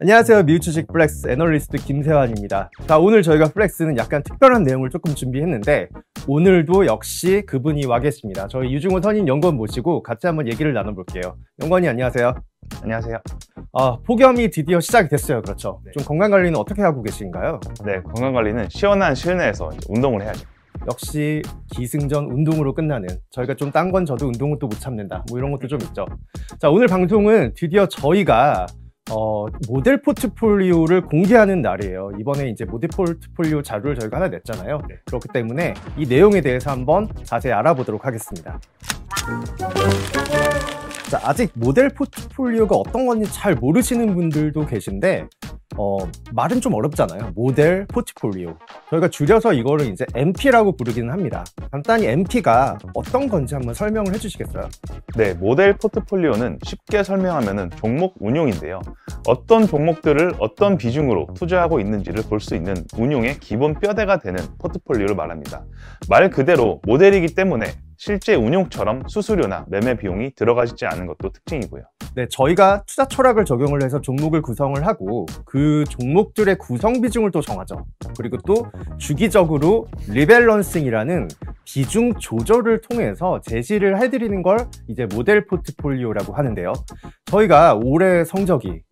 안녕하세요. 미우주식 플렉스 애널리스트 김세환입니다. 자, 오늘 저희가 플렉스는 약간 특별한 내용을 조금 준비했는데 오늘도 역시 그분이 와 계십니다. 저희 유중호 선임 연구원 모시고 같이 한번 얘기를 나눠볼게요. 연구원님 안녕하세요. 안녕하세요. 폭염이 드디어 시작이 됐어요. 그렇죠? 네. 좀 건강관리는 어떻게 하고 계신가요? 네, 건강관리는 시원한 실내에서 운동을 해야죠. 역시 기승전 운동으로 끝나는, 저희가 좀 딴 건 저도 운동은 또 못 참는다, 뭐 이런 것도 좀 있죠. 자, 오늘 방송은 드디어 저희가 모델 포트폴리오를 공개하는 날이에요. 이번에 이제 모델 포트폴리오 자료를 저희가 하나 냈잖아요. 네. 그렇기 때문에 이 내용에 대해서 한번 자세히 알아보도록 하겠습니다. 자, 아직 모델 포트폴리오가 어떤 건지 잘 모르시는 분들도 계신데 말은 좀 어렵잖아요. 모델 포트폴리오. 저희가 줄여서 이거를 이제 MP라고 부르기는 합니다. 간단히 MP가 어떤 건지 한번 설명을 해주시겠어요? 네, 모델 포트폴리오는 쉽게 설명하면 종목 운용인데요. 어떤 종목들을 어떤 비중으로 투자하고 있는지를 볼 수 있는 운용의 기본 뼈대가 되는 포트폴리오를 말합니다. 말 그대로 모델이기 때문에 실제 운용처럼 수수료나 매매 비용이 들어가지 않은 것도 특징이고요. 네, 저희가 투자 철학을 적용을 해서 종목을 구성을 하고 그 종목들의 구성 비중을 또 정하죠. 그리고 또 주기적으로 리밸런싱이라는 비중 조절을 통해서 제시를 해드리는 걸 이제 모델 포트폴리오라고 하는데요. 저희가 올해 성적이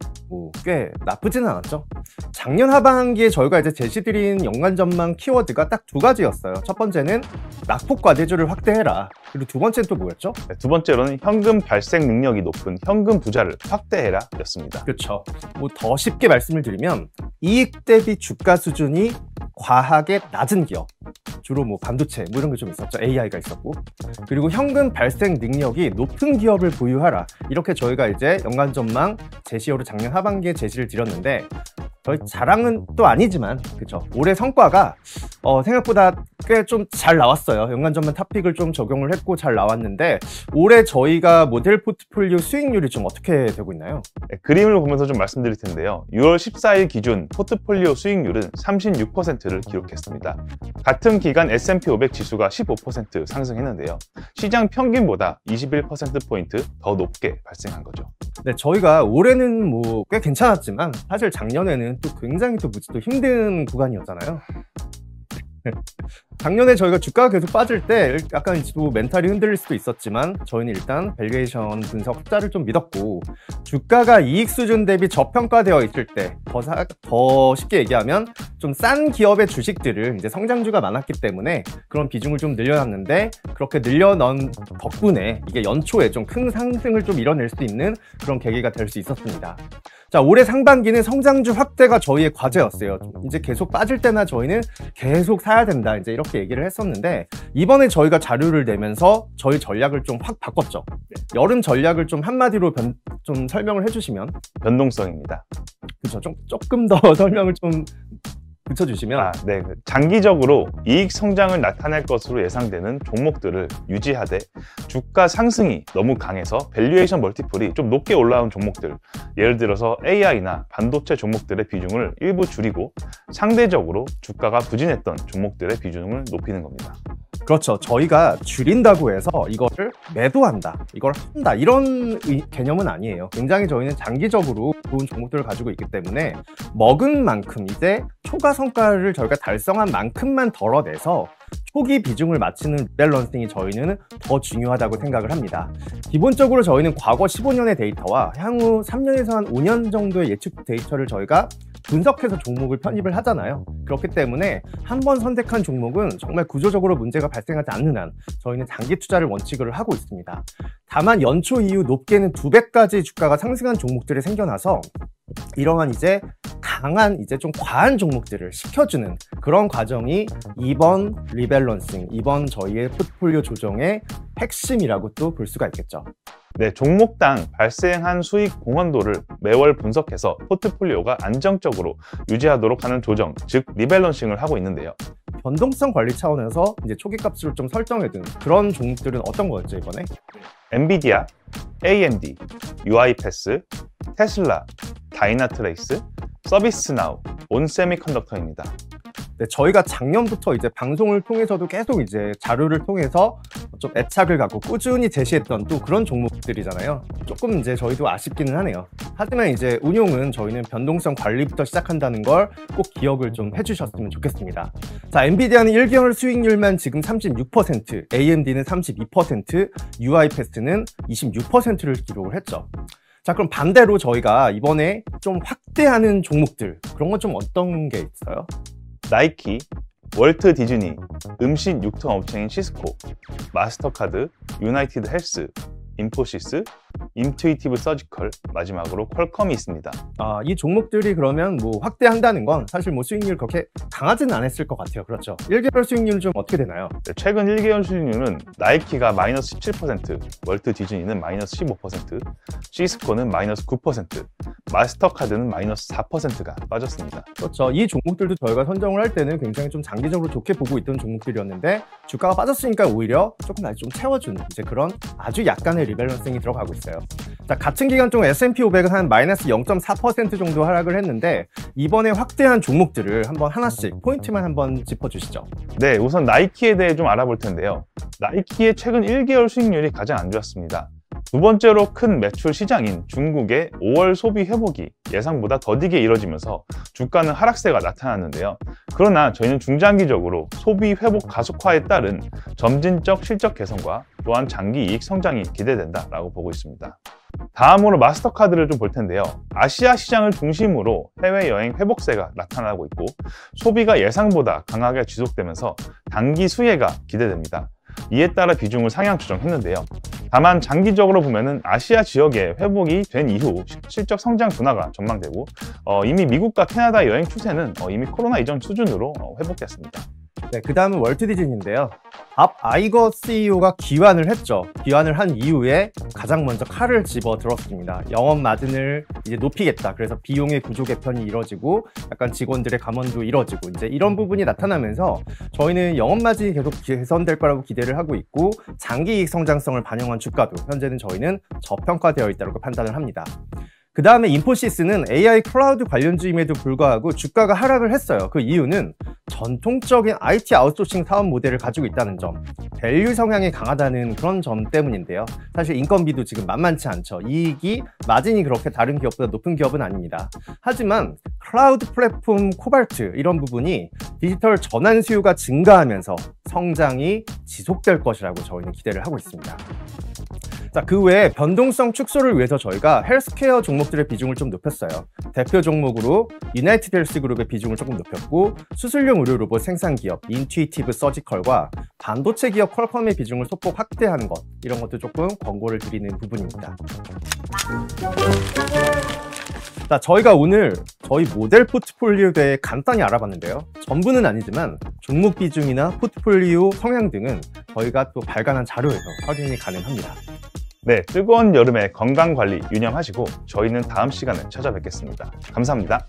꽤 나쁘지는 않았죠. 작년 하반기에 저희가 이제 제시드린 연간 전망 키워드가 딱 두 가지였어요. 첫 번째는 낙폭 과대주를 확대해라. 그리고 두 번째는 또 뭐였죠? 네, 두 번째로는 현금 발생 능력이 높은 현금 부자를 확대해라 였습니다. 그렇죠. 더 쉽게 말씀을 드리면 이익 대비 주가 수준이 과하게 낮은 기업, 주로 반도체 이런 게 좀 있었죠. AI가 있었고, 그리고 현금 발생 능력이 높은 기업을 보유하라. 이렇게 저희가 이제 연간 전망 제시어로 작년 하반기에 제시를 드렸는데, 저희 자랑은 또 아니지만 그쵸, 올해 성과가 생각보다 꽤 좀 잘 나왔어요. 연간 전망 탑픽을 좀 적용을 했고 잘 나왔는데, 올해 저희가 모델 포트폴리오 수익률이 좀 어떻게 되고 있나요? 네, 그림을 보면서 좀 말씀드릴 텐데요. 6월 14일 기준 포트폴리오 수익률은 36%를 기록했습니다. 같은 기간 S&P 500 지수가 15% 상승했는데요. 시장 평균보다 21%포인트 더 높게 발생한 거죠. 네, 저희가 올해는 꽤 괜찮았지만 사실 작년에는 또 굉장히 또 힘든 구간이었잖아요. 작년에 저희가 주가가 계속 빠질 때 약간 또 멘탈이 흔들릴 수도 있었지만, 저희는 일단 밸류에이션 분석 숫자를 좀 믿었고, 주가가 이익 수준 대비 저평가되어 있을 때 더 쉽게 얘기하면 좀 싼 기업의 주식들을 이제 성장주가 많았기 때문에 그런 비중을 좀 늘려놨는데, 그렇게 늘려놓은 덕분에 이게 연초에 좀 큰 상승을 좀 이뤄낼 수 있는 그런 계기가 될 수 있었습니다. 자, 올해 상반기는 성장주 확대가 저희의 과제였어요. 이제 계속 빠질 때나 저희는 계속 사야 된다, 이제 이렇게 얘기를 했었는데, 이번에 저희가 자료를 내면서 저희 전략을 좀 확 바꿨죠. 여름 전략을 좀 한마디로 좀 설명을 해주시면. 변동성입니다. 그렇죠. 조금 더 설명을 좀 붙여주시면. 네. 장기적으로 이익 성장을 나타낼 것으로 예상되는 종목들을 유지하되, 주가 상승이 너무 강해서 밸류에이션 멀티플이 좀 높게 올라온 종목들, 예를 들어서 AI나 반도체 종목들의 비중을 일부 줄이고, 상대적으로 주가가 부진했던 종목들의 비중을 높이는 겁니다. 그렇죠. 저희가 줄인다고 해서 이거를 매도한다, 이걸 한다, 이런 개념은 아니에요. 굉장히 저희는 장기적으로 좋은 종목들을 가지고 있기 때문에 먹은 만큼, 이제 초과 성과를 저희가 달성한 만큼만 덜어내서 초기 비중을 맞추는 리밸런싱이 저희는 더 중요하다고 생각을 합니다. 기본적으로 저희는 과거 15년의 데이터와 향후 3년에서 한 5년 정도의 예측 데이터를 저희가 분석해서 종목을 편입을 하잖아요. 그렇기 때문에 한번 선택한 종목은 정말 구조적으로 문제가 발생하지 않는 한 저희는 장기 투자를 원칙으로 하고 있습니다. 다만 연초 이후 높게는 2배까지 주가가 상승한 종목들이 생겨나서 이러한 이제 강한, 이제 좀 과한 종목들을 식혀주는 그런 과정이 이번 리밸런싱, 이번 저희의 포트폴리오 조정의 핵심이라고 또 볼 수가 있겠죠. 네, 종목당 발생한 수익 공헌도를 매월 분석해서 포트폴리오가 안정적으로 유지하도록 하는 조정, 즉 리밸런싱을 하고 있는데요. 변동성 관리 차원에서 이제 초기 값을 좀 설정해둔 그런 종목들은 어떤 거였죠, 이번에? 엔비디아, AMD, UiPath, 테슬라, 다이나트레이스, 서비스나우, 온세미컨덕터입니다. 네, 저희가 작년부터 이제 방송을 통해서도 계속 이제 자료를 통해서 좀 애착을 갖고 꾸준히 제시했던 또 그런 종목들이잖아요. 조금 이제 저희도 아쉽기는 하네요. 하지만 이제 운용은 저희는 변동성 관리부터 시작한다는 걸 꼭 기억을 좀 해주셨으면 좋겠습니다. 자, 엔비디아는 1개월 수익률만 지금 36%, AMD는 32%, UiPath는 26%를 기록을 했죠. 자, 그럼 반대로 저희가 이번에 좀 확대하는 종목들, 그런 건 좀 어떤 게 있어요? 나이키, 월트 디즈니, 음식 유통업체인 시스코, 마스터카드, 유나이티드 헬스, 인포시스, 인투이티브 서지컬, 마지막으로 퀄컴이 있습니다. 이 종목들이 그러면 뭐 확대한다는 건 사실 뭐 수익률 그렇게 강하지는 않았을 것 같아요. 그렇죠? 1개월 수익률은 좀 어떻게 되나요? 네, 최근 1개월 수익률은 나이키가 마이너스 17%, 월트 디즈니는 마이너스 15%, 시스코는 마이너스 9%, 마스터카드는 마이너스 4%가 빠졌습니다. 그렇죠. 이 종목들도 저희가 선정을 할 때는 굉장히 좀 장기적으로 좋게 보고 있던 종목들이었는데 주가가 빠졌으니까 오히려 조금 다시 좀 채워주는 이제 그런 아주 약간의 리밸런싱이 들어가고 있어요. 자, 같은 기간 동안 S&P 500은 한 마이너스 0.4% 정도 하락을 했는데 이번에 확대한 종목들을 한번 하나씩 포인트만 한번 짚어주시죠. 네, 우선 나이키에 대해 좀 알아볼 텐데요. 나이키의 최근 1개월 수익률이 가장 안 좋았습니다. 두 번째로 큰 매출 시장인 중국의 5월 소비 회복이 예상보다 더디게 이뤄지면서 주가는 하락세가 나타났는데요. 그러나 저희는 중장기적으로 소비 회복 가속화에 따른 점진적 실적 개선과 또한 장기 이익 성장이 기대된다라고 보고 있습니다. 다음으로 마스터카드를 좀 볼 텐데요. 아시아 시장을 중심으로 해외여행 회복세가 나타나고 있고 소비가 예상보다 강하게 지속되면서 단기 수혜가 기대됩니다. 이에 따라 비중을 상향 조정했는데요. 다만 장기적으로 보면은 아시아 지역의 회복이 된 이후 실적 성장 둔화가 전망되고 이미 미국과 캐나다 여행 추세는 이미 코로나 이전 수준으로 회복됐습니다. 네, 그 다음은 월트 디즈니인데요. 밥 아이거 CEO가 귀환을 했죠. 귀환을 한 이후에 가장 먼저 칼을 집어 들었습니다. 영업 마진을 이제 높이겠다. 그래서 비용의 구조 개편이 이뤄지고 약간 직원들의 감원도 이뤄지고 이제 이런 부분이 나타나면서 저희는 영업 마진이 계속 개선될 거라고 기대를 하고 있고 장기 이익 성장성을 반영한 주가도 현재는 저희는 저평가되어 있다고 판단을 합니다. 그 다음에 인포시스는 AI 클라우드 관련주임에도 불구하고 주가가 하락을 했어요. 그 이유는 전통적인 IT 아웃소싱 사업 모델을 가지고 있다는 점, 밸류 성향이 강하다는 그런 점 때문인데요. 사실 인건비도 지금 만만치 않죠. 이익이 마진이 그렇게 다른 기업보다 높은 기업은 아닙니다. 하지만 클라우드 플랫폼 코발트 이런 부분이 디지털 전환 수요가 증가하면서 성장이 지속될 것이라고 저희는 기대를 하고 있습니다. 자, 그 외에 변동성 축소를 위해서 저희가 헬스케어 종목들의 비중을 좀 높였어요. 대표 종목으로 유나이티드 헬스 그룹의 비중을 조금 높였고 수술용 의료 로봇 생산 기업 인투이티브 서지컬과 반도체 기업 퀄컴의 비중을 소폭 확대하는 것 이런 것도 조금 권고를 드리는 부분입니다. 자, 저희가 오늘 저희 모델 포트폴리오에 대해 간단히 알아봤는데요. 전부는 아니지만 종목 비중이나 포트폴리오 성향 등은 저희가 또 발간한 자료에서 확인이 가능합니다. 네, 뜨거운 여름에 건강관리 유념하시고 저희는 다음 시간에 찾아뵙겠습니다. 감사합니다.